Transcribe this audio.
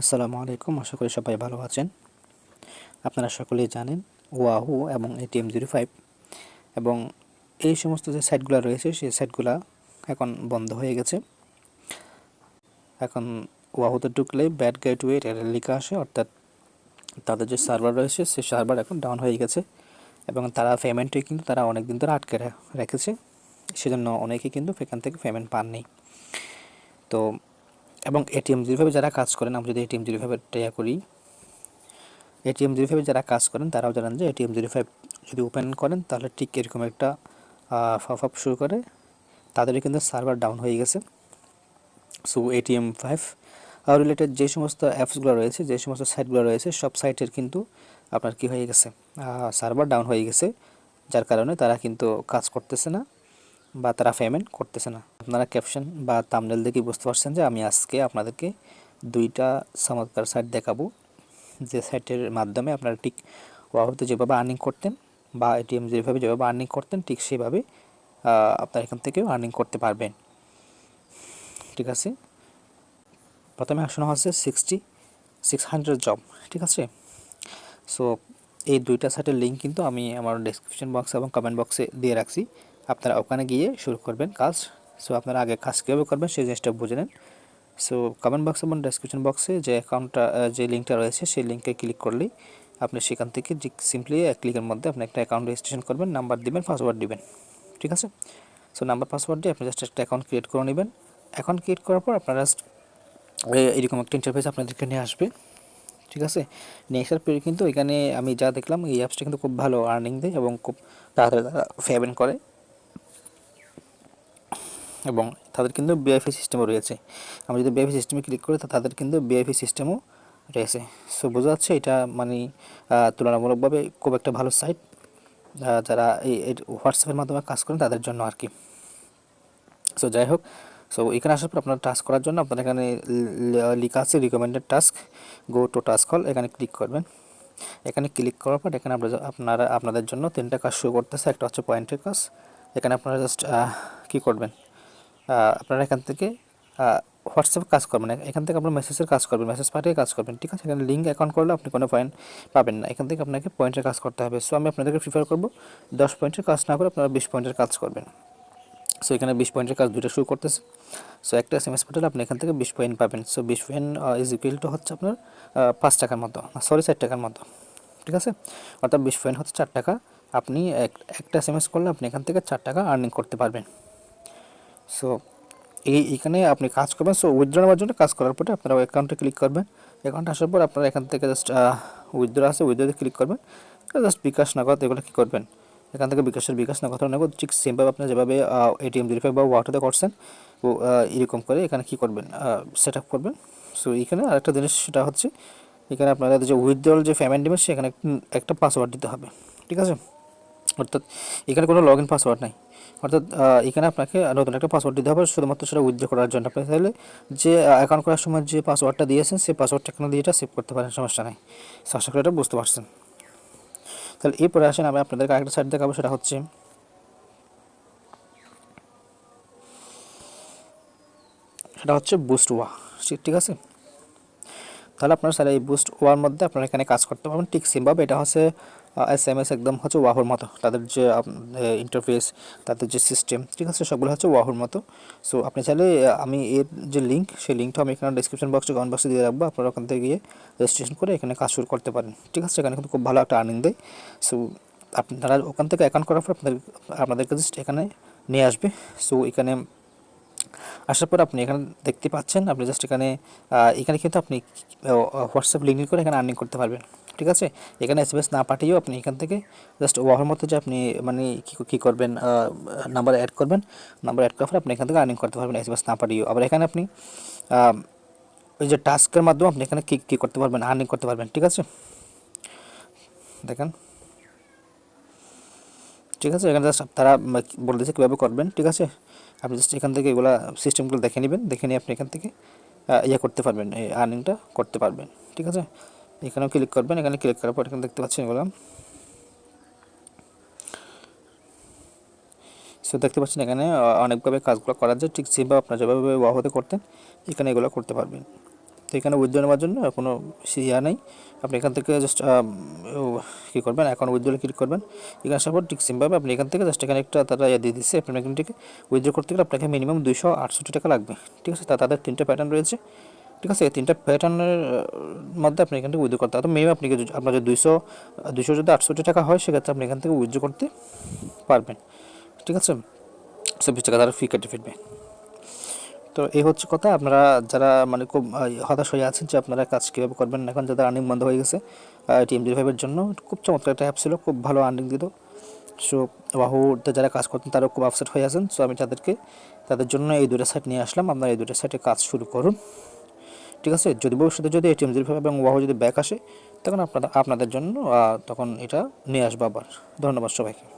আসসালামু আলাইকুম, আশা করি সবাই ভালো আছেন। আপনারা সকলেই জানেন ওয়াহু এবং ATM05 এবং এই সমস্ত যে সাইটগুলো রয়েছে সেই সাইটগুলো এখন বন্ধ হয়ে গেছে। এখন ওয়াহুতে ঢুকলে ব্যাড গেটওয়ে এরর লেখা আসে, অর্থাৎ তাদের যে সার্ভার রয়েছে সেই সার্ভার এখন ডাউন হয়ে গেছে এবং তারা পেমেন্টে কিন্তু তারা অনেক দিন ধরে আটকে রেখেছে, সেজন্য অনেকেই কিন্তু এখান থেকে পেমেন্ট পাননি। তো এবং ATM05 যারা কাজ করেন, আমরা যদি ATM05 ট্রাই করি, ATM05 যারা কাজ করেন তারাও জানেন যে ATM05 যদি ওপেন করেন তাহলে ঠিক এরকম একটা পপ আপ শুরু করে, তাদেরই কিন্তু সার্ভার ডাউন হয়ে গেছে। সো ATM5 রিলেটেড যে সমস্ত অ্যাপসগুলো রয়েছে, যে সমস্ত সাইটগুলো রয়েছে, সব সাইটের কিন্তু আপনার কি হয়ে গেছে, সার্ভার ডাউন হয়ে গেছে, যার কারণে তারা কিন্তু কাজ করতেছে না বা তারা পেমেন্ট করতেছে না। আপনারা ক্যাপশন বা থাম্বনেল দেখে বুঝতে পারছেন যে আমি আজকে আপনাদেরকে দুইটা চমৎকার সাইট দেখাবো, যে সাইটের মাধ্যমে আপনারা ঠিক ওয়াহতে যেভাবে আর্নিং করতেন বা ATM05 যেভাবে আর্নিং করতেন ঠিক সেভাবে আপনারা এখান থেকেও আর্নিং করতে পারবেন। ঠিক আছে, প্রথমে আসলে হচ্ছে 600 জব। ঠিক আছে, সো এই দুইটা সাইটের লিঙ্ক কিন্তু আমি আমার ডেসক্রিপশন বক্স এবং কমেন্ট বক্সে দিয়ে রাখছি, আপনারা ওখানে গিয়ে শুরু করবেন কাজ। সো আপনারা আগে কাজ কীভাবে করবেন সেই জিনিসটা বুঝে নেন। সো কমেন্ট বক্স এবং ডেসক্রিপশন বক্সে যে অ্যাকাউন্টটা যে লিঙ্কটা রয়েছে সেই লিঙ্কে ক্লিক করলেই আপনি সেখান থেকে সিম্পলি এক ক্লিকের মধ্যে আপনি একটা অ্যাকাউন্ট রেজিস্ট্রেশন করবেন, নাম্বার দিবেন, পাসওয়ার্ড দিবেন। ঠিক আছে, সো নাম্বার পাসওয়ার্ড দিয়ে আপনি জাস্ট একটা অ্যাকাউন্ট ক্রিয়েট করে নেবেন। অ্যাকাউন্ট ক্রিয়েট করার পর আপনারা জাস্ট এরকম একটা ইন্টারফেস আপনাদেরকে নিয়ে আসবে। ঠিক আছে, নিয়ে আসার পরে কিন্তু এখানে আমি যা দেখলাম এই অ্যাপসটা কিন্তু খুব ভালো আর্নিং দেয় এবং খুব তাড়াতাড়ি তারা পেমেন্ট করে এবং তাদের কিন্তু বিআইপি সিস্টেমও রয়েছে। আমরা যদি বিআইপি সিস্টেমে ক্লিক করি তাদের কিন্তু বিআইপি সিস্টেমও রয়েছে। সো বোঝা যাচ্ছে এটা মানে তুলনামূলকভাবে খুব একটা ভালো সাইট, যারা এই হোয়াটসঅ্যাপের মাধ্যমে কাজ করেন তাদের জন্য আর কি। সো যাই হোক, সো এখানে আসার পর আপনার টাস্ক করার জন্য আপনার এখানে লেখা আছে recommended task, go to task হল, এখানে ক্লিক করবেন। এখানে ক্লিক করার পর এখানে আপনাদের জন্য তিনটা কাজ শুরু করতেছে। একটা হচ্ছে পয়েন্টের কাজ, এখানে আপনারা জাস্ট কী করবেন, আপনারা এখান থেকে হোয়াটসঅ্যাপে কাজ করবেন, এখান থেকে আপনার মেসেজের কাজ করবেন, মেসেজ পাঠিয়ে কাজ করবেন। ঠিক আছে, এখানে লিঙ্ক অ্যাকাউন্ট করলে আপনি কোনো পয়েন্ট পাবেন না, এখান থেকে আপনাকে পয়েন্টের কাজ করতে হবে। সো আমি আপনাদেরকে প্রিফার করবো 10 পয়েন্টের কাজ না করে আপনারা 20 পয়েন্টের কাজ করবেন। সো এখানে 20 পয়েন্টের কাজ দুটো শুরু করতেছে। সো একটা SMS পাঠালে আপনি এখান থেকে 20 পয়েন্ট পাবেন। So 20 point is equal to হচ্ছে আপনার 5 টাকার মতো, সরি 4 টাকার মতো। ঠিক আছে, অর্থাৎ 20 পয়েন্ট হচ্ছে 4 টাকা। আপনি একটা SMS করলে আপনি এখান থেকে 4 টাকা আর্নিং করতে পারবেন। সো এইখানে আপনি কাজ করবেন। সো উইথড্র নেওয়ার জন্য কাজ করার পরে আপনারা অ্যাকাউন্টে ক্লিক করবেন। অ্যাকাউন্টে আসার পর আপনারা এখান থেকে জাস্ট উইথড্র আছে, উইথড্রতে ক্লিক করবেন। জাস্ট বিকাশ নগদ এগুলো কী করবেন, এখান থেকে বিকাশ নগদ নগদ ঠিক সেমভাবে আপনার যেভাবে ATM05 বা ওয়াটাতে করছেন ও এরকম করে এখানে কী করবেন, সেট আপ করবেন। সো এখানে আরেকটা জিনিস সেটা হচ্ছে এখানে আপনারা যে উইথড্রল যে পেমেন্ট দেবেন সেখানে একটা পাসওয়ার্ড দিতে হবে। ঠিক আছে, অর্থাৎ এখানে কোনো লগ ইন পাসওয়ার্ড নাই, অর্থাৎ এখানে আপনাকে নতুন একটা পাসওয়ার্ড দিতে হবে শুধুমাত্র সেটা উইথড্র করার জন্য। আপনি চাইলে যে অ্যাকাউন্ট করার সময় যে পাসওয়ার্ডটা দিয়েছেন সেই পাসওয়ার্ডটা এখানে দিয়ে এটা সেভ করতে পারেন, সমস্যা নেই। আশা করি এটা বুঝতে পারছেন। তাহলে এরপরে আসেন আমি আপনাদেরকে আরেকটা সাইট দেখাবো, সেটা হচ্ছে বুস্ট ওয়া। ঠিক আছে, তাহলে আপনারা স্যার এই বুস্ট ওয়ার মধ্যে আপনারা এখানে কাজ করতে পারবেন ঠিক সেমভাবে। এটা হচ্ছে SMS একদম হচ্ছে ওয়াহুর মতো, তাদের যে ইন্টারফেস, তাদের যে সিস্টেম, ঠিক আছে, সবগুলো হচ্ছে ওয়াহুর মতো। সো আপনি চাইলে আমি এর যে লিঙ্ক সেই লিঙ্কটা আমি এখানে ডিসক্রিপশন বক্সে কমেন্ট বক্সে দিয়ে রাখবো, আপনারা ওখান থেকে গিয়ে রেজিস্ট্রেশন করে এখানে কাজ শুরু করতে পারেন। ঠিক আছে, এখানে কিন্তু খুব ভালো একটা আর্নিং দেয়। সো আপনারা ওখান থেকে অ্যাকাউন্ট করার পর আপনাদেরকে জাস্ট এখানে নিয়ে আসবে। সো এখানে আসার পর আপনি এখানে দেখতে পাচ্ছেন, আপনি জাস্ট এখানে কিন্তু আপনি হোয়াটসঅ্যাপ লিঙ্ক করে এখানে আর্নিং করতে পারবেন। ঠিক আছে, এখানে SMS না পাঠিয়েও আপনি এখান থেকে জাস্ট ওয়ার মতো যে আপনি মানে কী করবেন, নাম্বার অ্যাড করবেন, নাম্বার অ্যাড করার পর আপনি এখান থেকে আর্নিং করতে পারবেন SMS না পাঠিয়েও। আবার এখানে আপনি ওই যে টাস্কের মাধ্যমে আপনি এখানে কী করতে পারবেন, আর্নিং করতে পারবেন। ঠিক আছে, দেখেন, ঠিক আছে, এখানে জাস্ট তারা বলে দিয়েছে কীভাবে করবেন। ঠিক আছে, আপনি জাস্ট এখান থেকে এগুলো সিস্টেমগুলো দেখে নেবেন, দেখে নিয়ে আপনি এখান থেকে করতে পারবেন, এই আর্নিংটা করতে পারবেন। ঠিক আছে, এখানেও ক্লিক করবেন, এখানে ক্লিক করার পর এখানে দেখতে পাচ্ছেন এগুলো। সো দেখতে পাচ্ছেন এখানে অনেকভাবে কাজগুলো করা যায়, ঠিক সেভাবে আপনার যেভাবে ওয়াহতে করতেন এখানে এগুলো করতে পারবেন। তো এখানে উইথড্র নেওয়ার জন্য কোনো ইয়া নেই, আপনি এখান থেকে জাস্ট কী করবেন, অ্যাকাউন্ট উইথড্রলে ক্লিক করবেন। এখানে আসার পর ঠিক সিমভাবে আপনি এখান থেকে জাস্ট এখানে একটা তারা ইয়ে দিয়ে দিচ্ছে, আপনার এখান থেকে উইথড্র করতে গেলে আপনাকে মিনিমাম 268 টাকা লাগবে। ঠিক আছে, তাদের 3টা প্যাটার্ন রয়েছে। ঠিক আছে, এই 3টা প্যাটার্নের মধ্যে আপনি এখান থেকে উইথড্র করতে হবে। মিনিমাম আপনি আপনার যদি 200 যদি 68 টাকা হয়, সেক্ষেত্রে আপনি এখান থেকে উইথড্র করতে পারবেন। ঠিক আছে, 26 টাকা তারা ফি কেটে ফেলবে। তো এই হচ্ছে কথা। আপনারা যারা মানে খুব হতাশ হয়ে আছেন যে আপনারা কাজ কীভাবে করবেন, এখন যাদের আর্নিং বন্ধ হয়ে গেছে, TM05 এর জন্য খুব চমৎকার একটা অ্যাপ ছিল, খুব ভালো আর্নিং দিত। সো ওয়াহুতে যারা কাজ করতেন তারাও খুব আপসেট হয়ে আছেন। সো আমি তাদের জন্য এই 2টা সাইট নিয়ে আসলাম। আপনারা এই 2টা সাইটে কাজ শুরু করুন। ঠিক আছে, যদি ভবিষ্যতে যদি TM05 এবং ওয়াহু যদি ব্যাক আসে, তখন আপনাদের জন্য তখন এটা নিয়ে আসবো আবার। ধন্যবাদ সবাইকে।